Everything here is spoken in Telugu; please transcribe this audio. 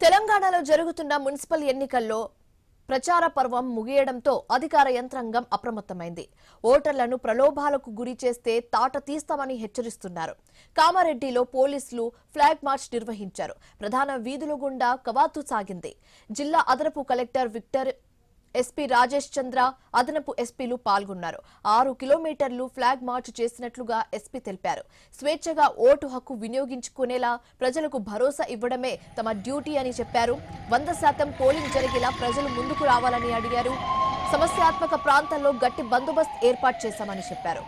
తెలంగాణలో జరుగుతున్న మున్సిపల్ ఎన్నికల్లో ప్రచార పర్వం ముగియడంతో అధికార యంత్రాంగం అప్రమత్తమైంది. ఓటర్లను ప్రలోభాలకు గురి చేస్తే తాట తీస్తామని హెచ్చరిస్తున్నారు. కామారెడ్డిలో పోలీసులు ఫ్లాగ్ మార్చ్ నిర్వహించారు. ప్రధాన వీధుల గుండా కవాతు సాగింది. జిల్లా అదనపు కలెక్టర్ విక్టర్, ఎస్పీ రాజేష్ చంద్ర, అదనపు ఎస్పీలు పాల్గొన్నారు. 6 కిలోమీటర్లు ఫ్లాగ్ మార్చ్ చేసినట్లుగా ఎస్పీ తెలిపారు. స్వేచ్ఛగా ఓటు హక్కు వినియోగించుకునేలా ప్రజలకు భరోసా ఇవ్వడమే తమ డ్యూటీ అని చెప్పారు. 100% పోలింగ్ జరిగేలా ప్రజలు ముందుకు రావాలని అడిగారు. సమస్యాత్మక ప్రాంతాల్లో గట్టి బందోబస్తు ఏర్పాటు చేశామని చెప్పారు.